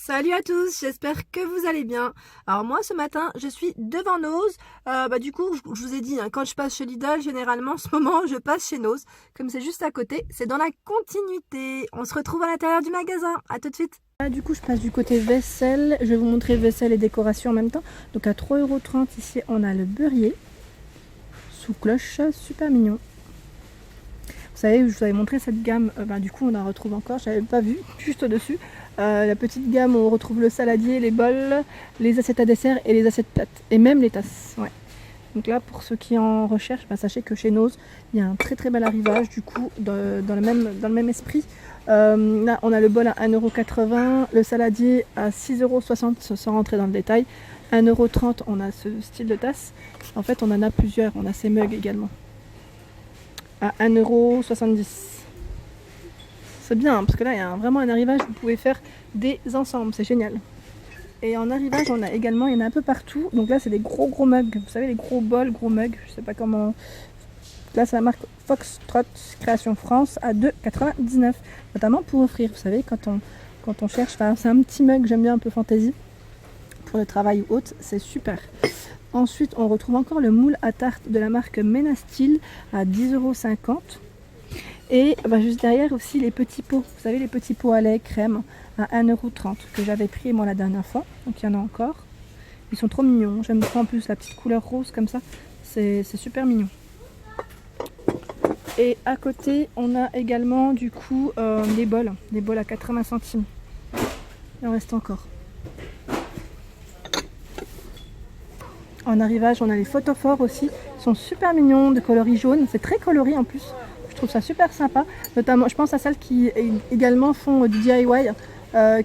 Salut à tous, j'espère que vous allez bien. Alors moi ce matin je suis devant Nose. Du coup je vous ai dit, quand je passe chez Lidl, généralement en ce moment je passe chez Nose. Comme c'est juste à côté, c'est dans la continuité. On se retrouve à l'intérieur du magasin, à tout de suite. Du coup je passe du côté vaisselle, je vais vous montrer vaisselle et décoration en même temps. Donc à 3,30 € ici on a le beurrier sous cloche, super mignon. Vous savez, je vous avais montré cette gamme, du coup on la retrouve encore, je n'avais pas vu, juste au-dessus. La petite gamme où on retrouve le saladier, les bols, les assiettes à dessert et les assiettes plates. Et même les tasses. Ouais. Donc là, pour ceux qui en recherchent, sachez que chez Nose, il y a un très très bel arrivage du coup dans le même esprit. Là, on a le bol à 1,80 €, le saladier à 6,60 € sans rentrer dans le détail. 1,30 €, on a ce style de tasse. En fait, on en a plusieurs. On a ces mugs également. À 1,70 €. C'est bien, parce que là, il y a vraiment un arrivage, vous pouvez faire des ensembles, c'est génial. Et en arrivage, on a également, il y en a un peu partout. Donc là, c'est des gros mugs. Vous savez, les gros bols, gros mugs. Je sais pas comment. Là, c'est la marque Foxtrot Création France à 2,99 €. Notamment pour offrir. Vous savez, quand on cherche, c'est un petit mug, j'aime bien un peu fantaisie. Pour le travail ou autre, c'est super. Ensuite, on retrouve encore le moule à tarte de la marque Ménastyle à 10,50 €. Et juste derrière aussi les petits pots, vous savez, les petits pots à lait crème à 1,30 € que j'avais pris moi la dernière fois. Donc il y en a encore. Ils sont trop mignons. J'aime trop en plus la petite couleur rose comme ça. C'est super mignon. Et à côté, on a également du coup des bols à 80 centimes. Il en reste encore. En arrivage, on a les photophores aussi. Ils sont super mignons, de coloris jaune. C'est très coloré en plus. Je trouve ça super sympa, notamment je pense à celles qui également font du DIY,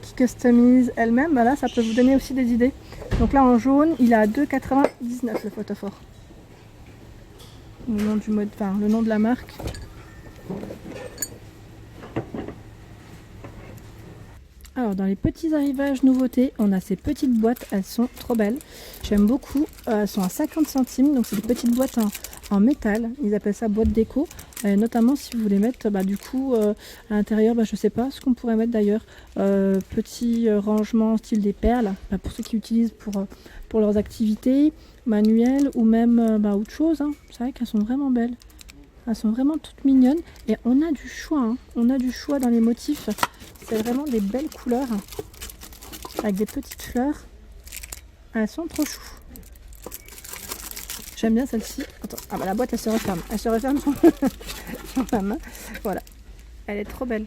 qui customisent elles-mêmes. Là ça peut vous donner aussi des idées. Donc là en jaune il est à 2,99 € le photophore. Le nom du mode, le nom de la marque. Alors dans les petits arrivages nouveautés, on a ces petites boîtes, elles sont trop belles. J'aime beaucoup, elles sont à 50 centimes, donc c'est des petites boîtes en métal, ils appellent ça boîte déco. Notamment si vous voulez mettre du coup à l'intérieur, je sais pas ce qu'on pourrait mettre d'ailleurs, petit rangement style des perles, pour ceux qui utilisent pour leurs activités manuelles ou même autre chose. C'est vrai qu'elles sont vraiment belles. Elles sont vraiment toutes mignonnes et on a du choix, on a du choix dans les motifs. C'est vraiment des belles couleurs avec des petites fleurs. Elles sont trop chou. J'aime bien celle-ci. Attends, la boîte elle se referme. Elle se referme sur ma main. Voilà. Elle est trop belle.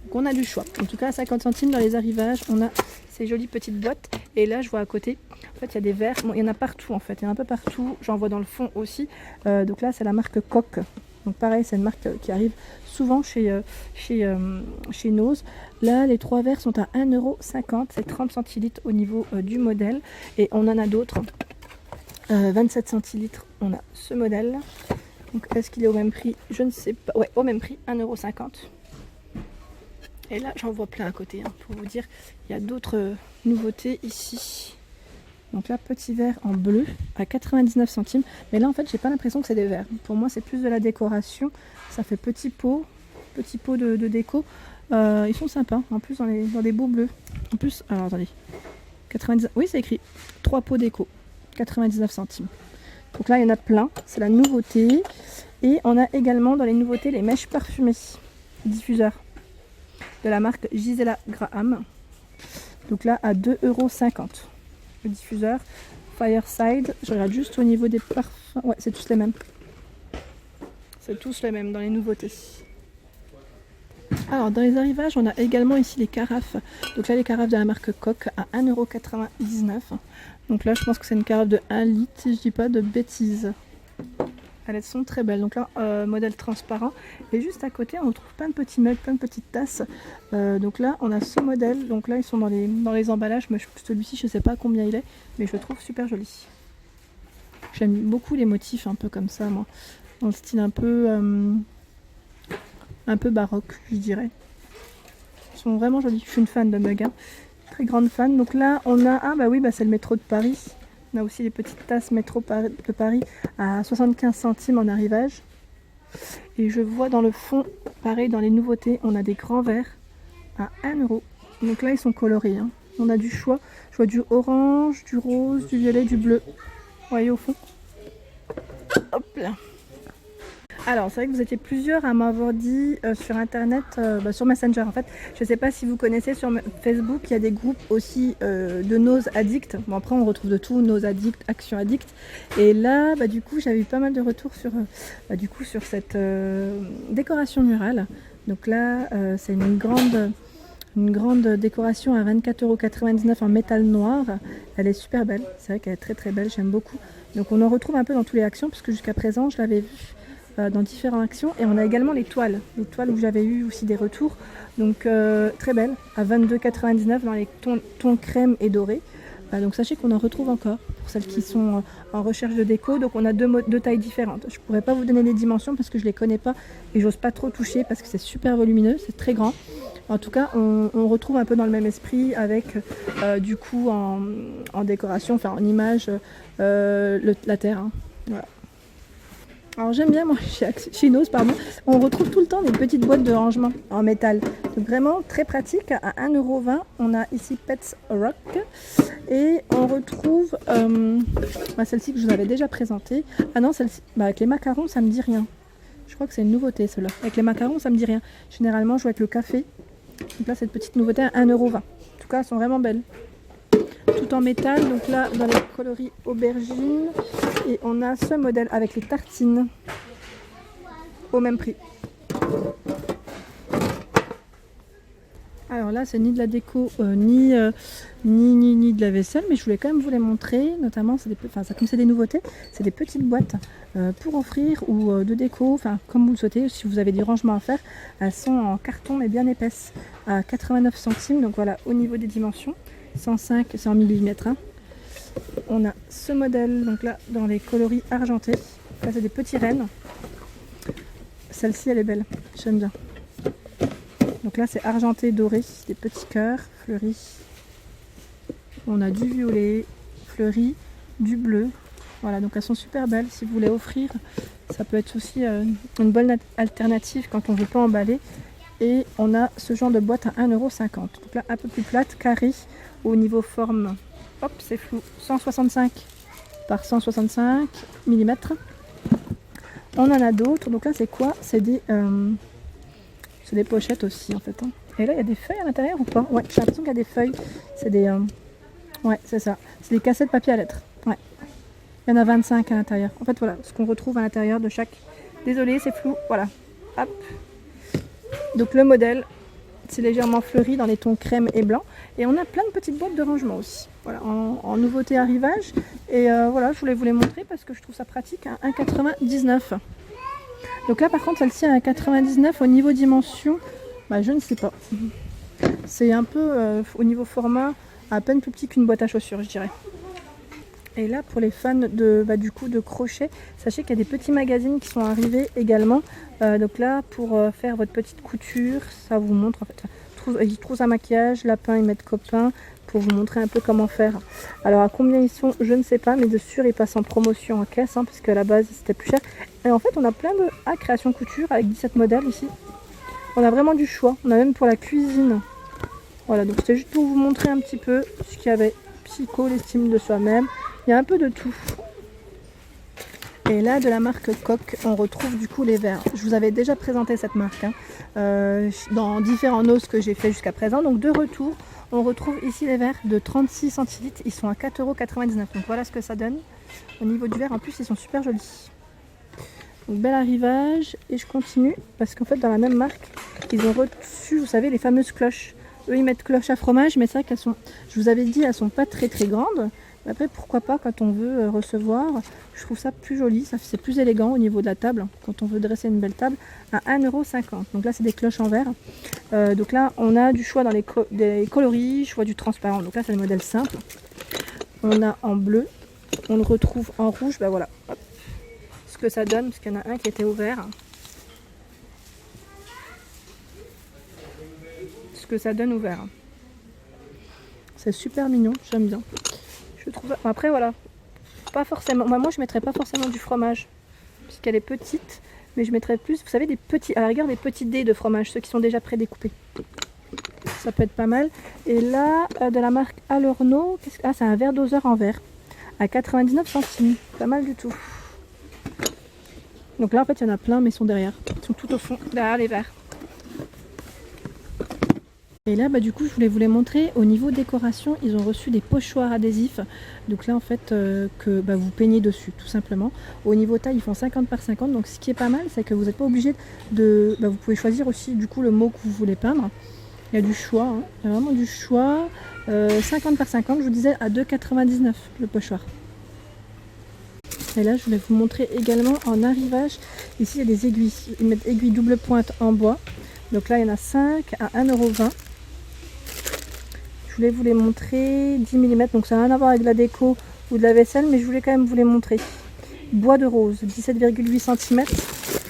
Donc on a du choix. En tout cas à 50 centimes dans les arrivages, on a ces jolies petites boîtes. Et là je vois à côté, en fait il y a des verres. Bon, il y en a partout en fait. Il y en a un peu partout. J'en vois dans le fond aussi. Donc là c'est la marque Coq. Donc pareil, c'est une marque qui arrive souvent chez Nose. Là, les 3 verres sont à 1,50 €. C'est 30 centilitres au niveau du modèle. Et on en a d'autres. 27 centilitres, on a ce modèle. Donc est-ce qu'il est au même prix? Je ne sais pas. Ouais, au même prix, 1,50 €. Et là, j'en vois plein à côté. Pour vous dire, il y a d'autres nouveautés ici. Donc là, petit verre en bleu à 99 centimes. Mais là, en fait, j'ai pas l'impression que c'est des verres. Pour moi, c'est plus de la décoration. Ça fait petit pot de déco. Ils sont sympas. En plus, dans des beaux bleus. En plus, alors attendez. 99. Oui, c'est écrit 3 pots déco. 99 centimes. Donc là, il y en a plein. C'est la nouveauté. Et on a également dans les nouveautés les mèches parfumées. Diffuseurs. De la marque Gisela Graham. Donc là, à 2,50 €. Le diffuseur Fireside, je regarde juste au niveau des parfums. Ouais, c'est tous les mêmes. C'est tous les mêmes dans les nouveautés. Alors dans les arrivages, on a également ici les carafes. Donc là, les carafes de la marque Coq à 1,99 €. Donc là, je pense que c'est une carafe de 1 litre, si je dis pas de bêtises. Elles sont très belles. Donc là, modèle transparent. Et juste à côté, on trouve plein de petits mugs, plein de petites tasses. Donc là, on a ce modèle. Donc là, ils sont dans les emballages. Mais celui-ci, je ne sais pas combien il est. Mais je le trouve super joli. J'aime beaucoup les motifs un peu comme ça, moi. Dans le style un peu baroque, je dirais. Ils sont vraiment jolis. Je suis une fan de mugs. Très grande fan. Donc là, on a... c'est le métro de Paris. On a aussi les petites tasses métro de Paris à 75 centimes en arrivage. Et je vois dans le fond, pareil dans les nouveautés, on a des grands verres à 1 €. Donc là, ils sont colorés. Hein. On a du choix. Je vois du orange, du rose, du violet, du bleu. Vous voyez au fond. Hop là. Alors, c'est vrai que vous étiez plusieurs à m'avoir dit sur internet, sur Messenger en fait. Je ne sais pas si vous connaissez sur Facebook, il y a des groupes aussi de nose addicts. Bon, après, on retrouve de tout, nose addict, action addict. Et là, du coup, j'avais eu pas mal de retours sur cette décoration murale. Donc là, c'est une grande décoration à 24,99 € en métal noir. Elle est super belle, c'est vrai qu'elle est très très belle, j'aime beaucoup. Donc on en retrouve un peu dans toutes les actions, parce que jusqu'à présent, je l'avais vue dans différentes actions. Et on a également les toiles où j'avais eu aussi des retours. Donc très belle, à 22,99 € dans les tons crème et doré. Donc sachez qu'on en retrouve encore pour celles qui sont en recherche de déco. Donc on a deux tailles différentes. Je ne pourrais pas vous donner les dimensions parce que je ne les connais pas et j'ose pas trop toucher parce que c'est super volumineux, c'est très grand. En tout cas, on retrouve un peu dans le même esprit avec du coup en décoration, enfin en image, la terre. Hein. Voilà. Alors j'aime bien, moi, chez Nose, on retrouve tout le temps des petites boîtes de rangement en métal. Donc vraiment très pratique. À 1,20 €, on a ici Pets Rock. Et on retrouve celle-ci que je vous avais déjà présentée. Ah non, celle-ci, avec les macarons, ça me dit rien. Je crois que c'est une nouveauté, celle-là. Avec les macarons, ça me dit rien. Généralement, je joue avec le café. Donc là, cette petite nouveauté à 1,20 €. En tout cas, elles sont vraiment belles. Tout en métal, donc là dans les coloris aubergine, et on a ce modèle avec les tartines au même prix. Alors là, c'est ni de la déco ni de la vaisselle, mais je voulais quand même vous les montrer. Notamment, comme c'est des nouveautés, c'est des petites boîtes pour offrir ou de déco, enfin comme vous le souhaitez. Si vous avez du rangement à faire, elles sont en carton mais bien épaisses à 89 centimes. Donc voilà, au niveau des dimensions. 105, c'est en millimètres. Hein. On a ce modèle, donc là, dans les coloris argentés. Là, c'est des petits rennes. Celle-ci, elle est belle. J'aime bien. Donc là, c'est argenté, doré, des petits cœurs fleuris. On a du violet fleuri, du bleu. Voilà, donc elles sont super belles. Si vous voulez offrir, ça peut être aussi une bonne alternative quand on ne veut pas emballer. Et on a ce genre de boîte à 1,50 €. Donc là, un peu plus plate, carré. Au niveau forme, hop, c'est flou, 165 par 165 mm. On en a d'autres, donc là c'est quoi? C'est des pochettes aussi en fait. Hein. Et là il y a des feuilles à l'intérieur ou pas? Ouais, j'ai l'impression qu'il y a des feuilles. C'est des... ouais, c'est ça. C'est des cassettes papier à lettres. Ouais. Il y en a 25 à l'intérieur. En fait voilà, ce qu'on retrouve à l'intérieur de chaque... Désolée, c'est flou, voilà. Hop. Donc le modèle, c'est légèrement fleuri dans les tons crème et blanc. Et on a plein de petites boîtes de rangement aussi. Voilà, en nouveauté arrivage. Et voilà, je voulais vous les montrer parce que je trouve ça pratique à 1,99 €. Donc là, par contre, celle-ci à 1,99 € au niveau dimension, je ne sais pas. C'est un peu au niveau format, à peine plus petit qu'une boîte à chaussures, je dirais. Et là, pour les fans de crochet, sachez qu'il y a des petits magazines qui sont arrivés également. Donc là, pour faire votre petite couture, ça vous montre en fait. Trousse à maquillage, lapin et maître copain, pour vous montrer un peu comment faire. Alors à combien ils sont, je ne sais pas, mais de sûr ils passent en promotion en caisse, hein, parce qu'à la base c'était plus cher. Et en fait on a plein de création couture avec 17 modèles ici. On a vraiment du choix, on a même pour la cuisine. Voilà, donc c'était juste pour vous montrer un petit peu ce qu'il y avait. Psycho, l'estime de soi-même, il y a un peu de tout. Et là, de la marque Coq, on retrouve du coup les verres. Je vous avais déjà présenté cette marque dans différents noses que j'ai fait jusqu'à présent. Donc de retour, on retrouve ici les verres de 36 centilitres. Ils sont à 4,99 €. Donc voilà ce que ça donne. Au niveau du verre, en plus, ils sont super jolis. Donc bel arrivage. Et je continue parce qu'en fait, dans la même marque, ils ont reçu, vous savez, les fameuses cloches. Eux, ils mettent cloche à fromage, mais c'est vrai qu'elles sont, je vous avais dit, elles sont pas très très grandes. Après, pourquoi pas quand on veut recevoir, je trouve ça plus joli, c'est plus élégant au niveau de la table, quand on veut dresser une belle table, à 1,50 €. Donc là, c'est des cloches en verre. Donc là, on a du choix dans des coloris, choix du transparent. Donc là, c'est le modèle simple. On a en bleu, on le retrouve en rouge, voilà. Hop. Ce que ça donne, parce qu'il y en a un qui était ouvert. Ce que ça donne ouvert. C'est super mignon, j'aime bien. Je trouve ça... Après voilà, pas forcément. Moi je mettrais pas forcément du fromage, puisqu'elle est petite, mais je mettrais plus, vous savez, des petits, à la rigueur des petits dés de fromage, ceux qui sont déjà prédécoupés. ça peut être pas mal. Et là, de la marque Alorno, ah, c'est un verre doseur en verre à 99 centimes, pas mal du tout. Donc là en fait il y en a plein mais ils sont derrière, ils sont tout au fond, derrière les verres. Et là du coup je voulais vous les montrer, au niveau décoration ils ont reçu des pochoirs adhésifs. Donc là en fait que vous peignez dessus tout simplement. Au niveau taille ils font 50 par 50, donc ce qui est pas mal c'est que vous n'êtes pas obligé de... vous pouvez choisir aussi du coup le mot que vous voulez peindre. Il y a du choix, hein. Il y a vraiment du choix. 50 par 50 je vous disais à 2,99 le pochoir. Et là je voulais vous montrer également en arrivage, ici il y a des aiguilles, ils mettent aiguilles double pointe en bois, donc là il y en a 5 à 1,20 €. Je voulais vous les montrer, 10 mm, donc ça n'a rien à voir avec de la déco ou de la vaisselle, mais je voulais quand même vous les montrer. Bois de rose, 17,8 cm,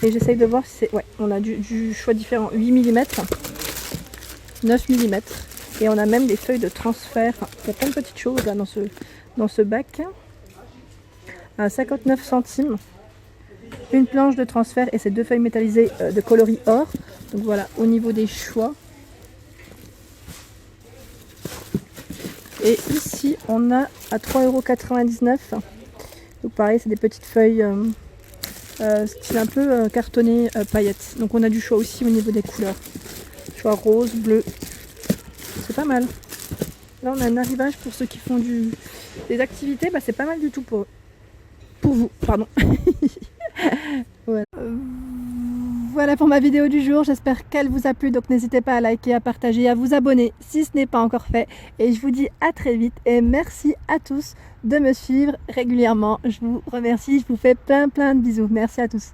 et j'essaye de voir si c'est... Ouais, on a du choix différent, 8 mm, 9 mm, et on a même des feuilles de transfert, il y a plein de petites choses là dans ce bac. À 59 centimes, une planche de transfert et ces 2 feuilles métallisées de coloris or. Donc voilà, au niveau des choix. Et ici, on a à 3,99 €. Donc pareil, c'est des petites feuilles style un peu cartonné paillettes. Donc on a du choix aussi au niveau des couleurs. Choix rose, bleu. C'est pas mal. Là, on a un arrivage pour ceux qui font des activités. C'est pas mal du tout pour eux. Pour vous, pardon. Voilà. Voilà pour ma vidéo du jour, j'espère qu'elle vous a plu, donc n'hésitez pas à liker, à partager, à vous abonner si ce n'est pas encore fait, et je vous dis à très vite et merci à tous de me suivre régulièrement. Je vous remercie, je vous fais plein de bisous, merci à tous.